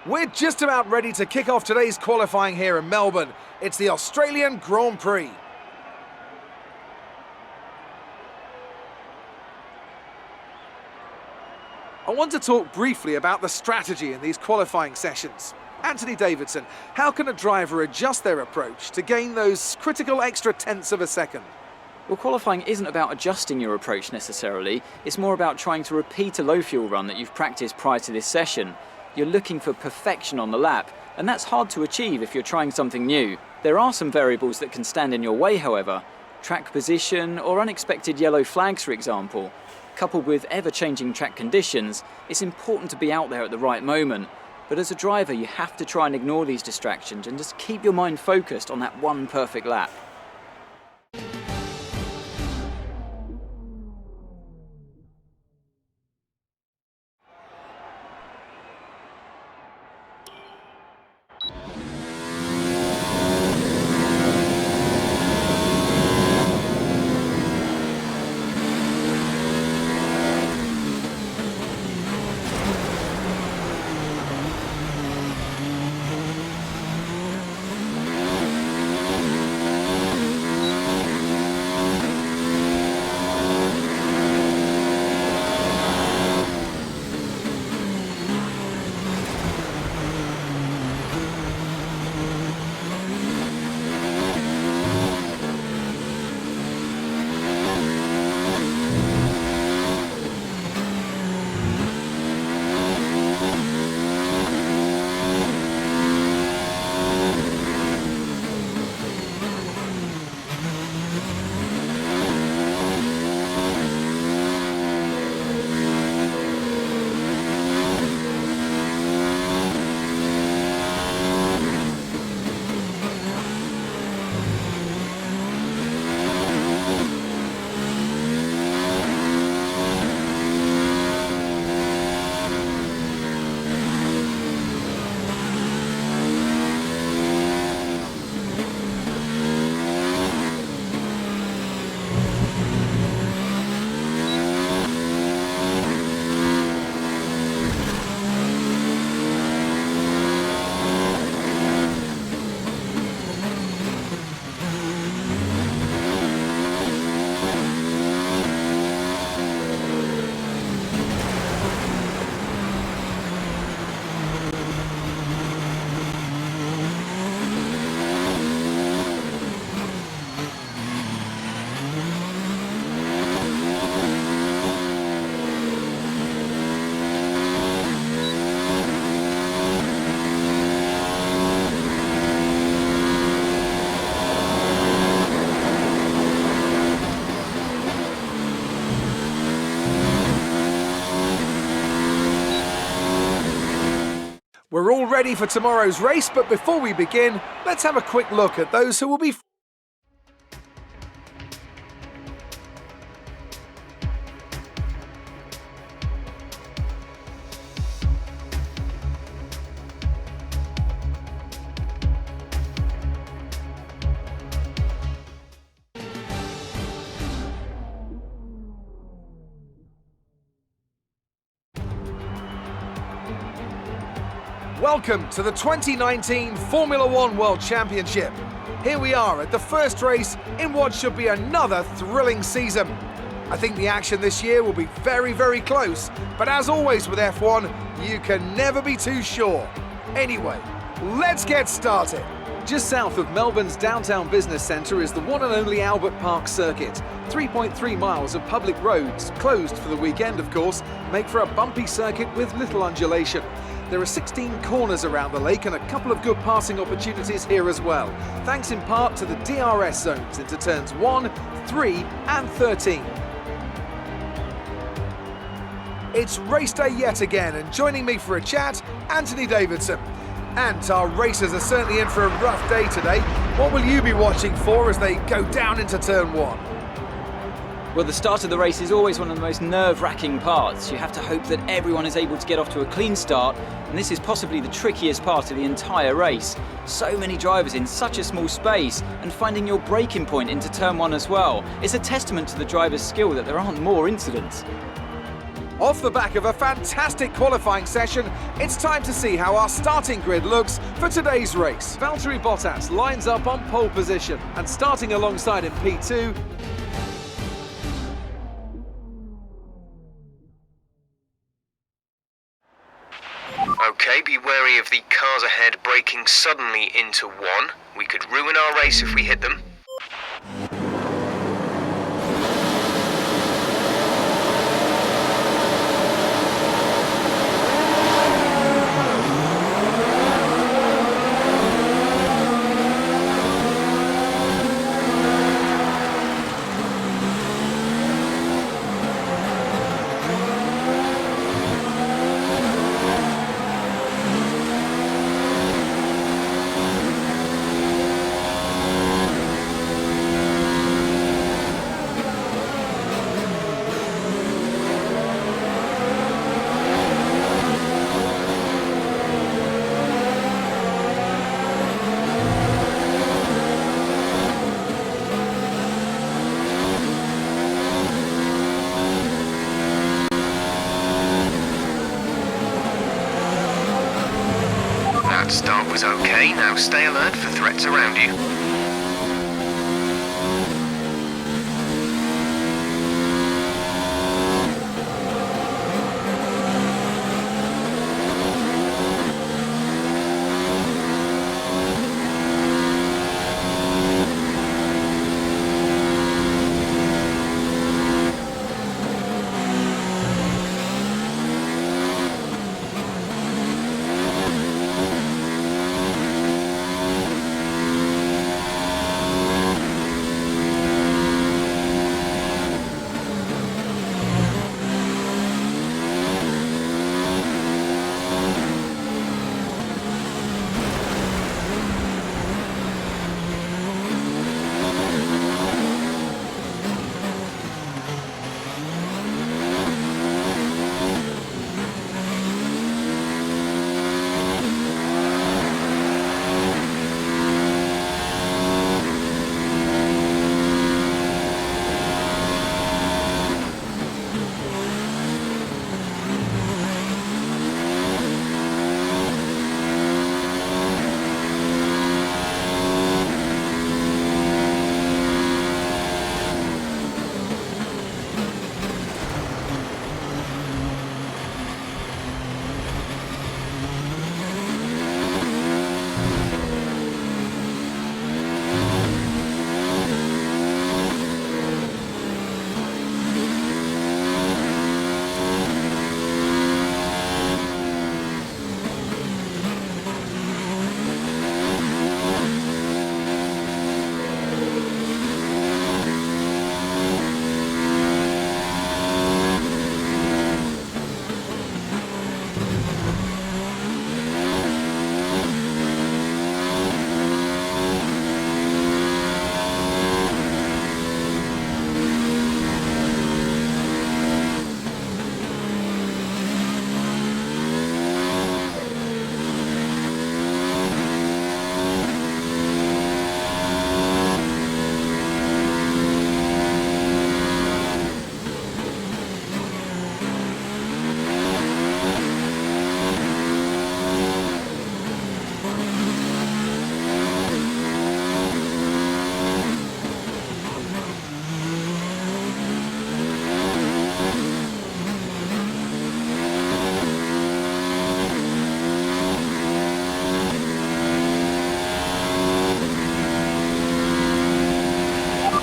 We're just about ready to kick off today's qualifying here in Melbourne. It's the Australian Grand Prix. I want to talk briefly about the strategy in these qualifying sessions. Anthony Davidson, how can a driver adjust their approach to gain those critical extra tenths of a second? Well, qualifying isn't about adjusting your approach necessarily. It's more about trying to repeat a low fuel run that you've practiced prior to this session. You're looking for perfection on the lap, and that's hard to achieve if you're trying something new. There are some variables that can stand in your way, however. Track position or unexpected yellow flags, for example. Coupled with ever-changing track conditions, it's important to be out there at the right moment. But as a driver, you have to try and ignore these distractions and just keep your mind focused on that one perfect lap. We're all ready for tomorrow's race, but before we begin, let's have a quick look at those who will be Welcome to the 2019 Formula One World Championship. Here we are at the first race in what should be another thrilling season. I think the action this year will be very, very close, but as always with F1, you can never be too sure. Anyway, let's get started. Just south of Melbourne's downtown business centre is the one and only Albert Park circuit. 3.3 miles of public roads, closed for the weekend of course, make for a bumpy circuit with little undulation. There are 16 corners around the lake and a couple of good passing opportunities here as well, thanks in part to the DRS zones into turns 1, 3 and 13. It's race day yet again, and joining me for a chat, Anthony Davidson. And our racers are certainly in for a rough day today. What will you be watching for as they go down into turn 1? Well, the start of the race is always one of the most nerve-wracking parts. You have to hope that everyone is able to get off to a clean start, and this is possibly the trickiest part of the entire race. So many drivers in such a small space, and finding your braking point into turn 1 as well. It's a testament to the driver's skill that there aren't more incidents. Off the back of a fantastic qualifying session, it's time to see how our starting grid looks for today's race. Valtteri Bottas lines up on pole position, and starting alongside in P2, Okay, be wary of the cars ahead braking suddenly into one. We could ruin our race if we hit them. That start was okay, now stay alert for threats around you.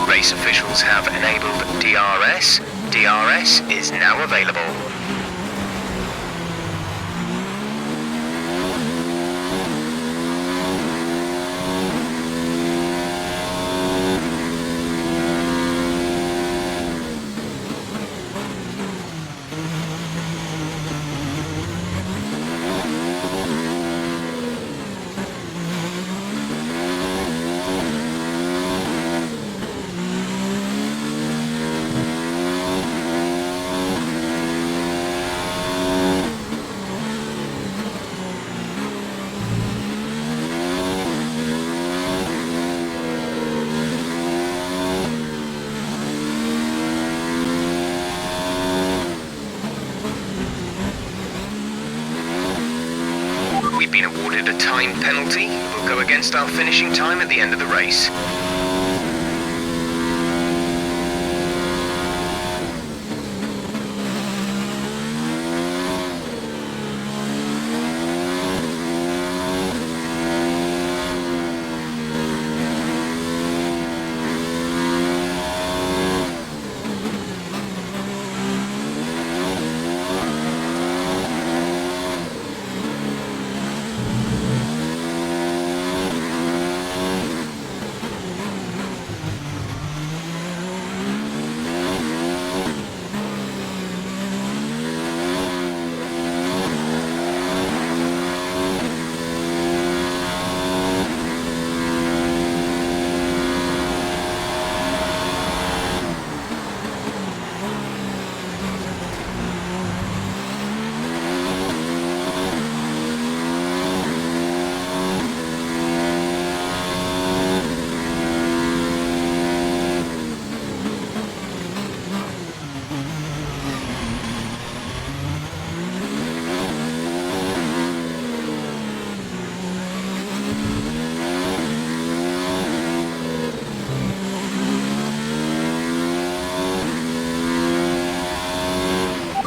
Race officials have enabled DRS. DRS is now available. time penalty will go against our finishing time at the end of the race.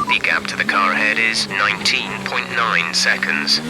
The gap to the car ahead is 19.9 seconds.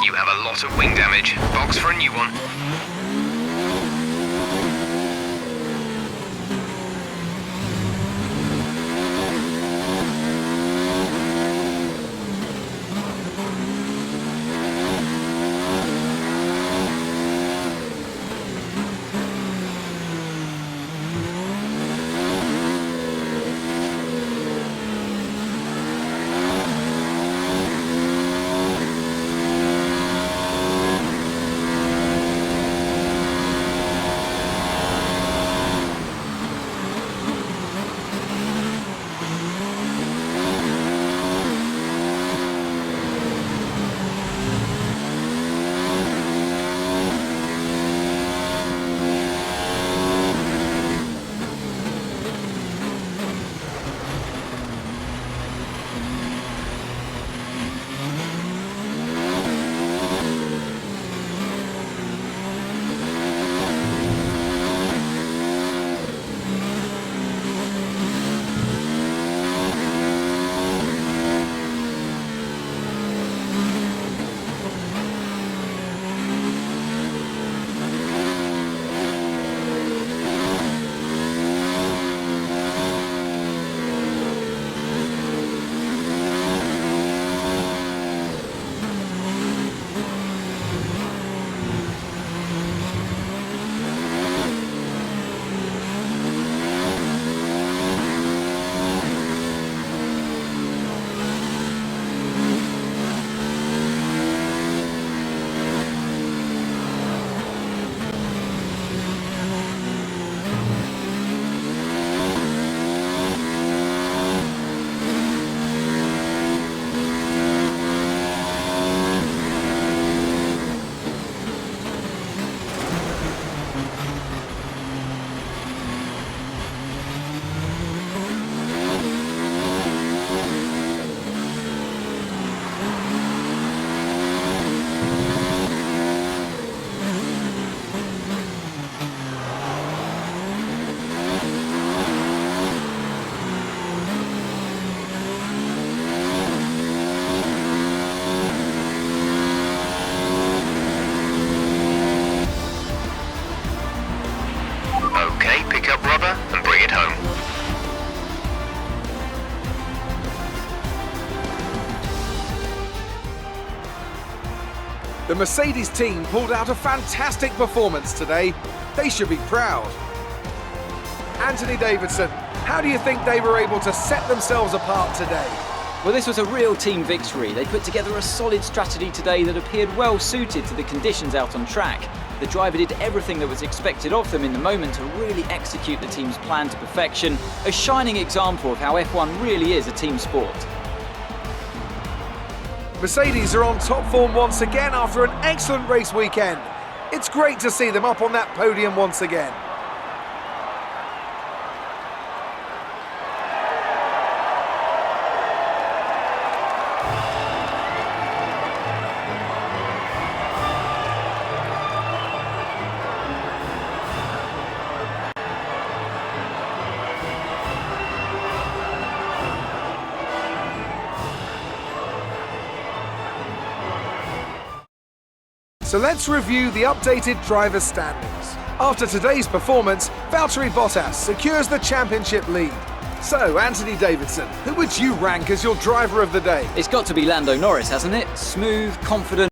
You have a lot of wing damage. Box for a new one. The Mercedes team pulled out a fantastic performance today. They should be proud. Anthony Davidson, how do you think they were able to set themselves apart today? Well, this was a real team victory. They put together a solid strategy today that appeared well suited to the conditions out on track. The driver did everything that was expected of them in the moment to really execute the team's plan to perfection, a shining example of how F1 really is a team sport. Mercedes are on top form once again after an excellent race weekend. It's great to see them up on that podium once again. So let's review the updated driver standings. After today's performance, Valtteri Bottas secures the championship lead. So, Anthony Davidson, who would you rank as your driver of the day? It's got to be Lando Norris, hasn't it? Smooth, confident.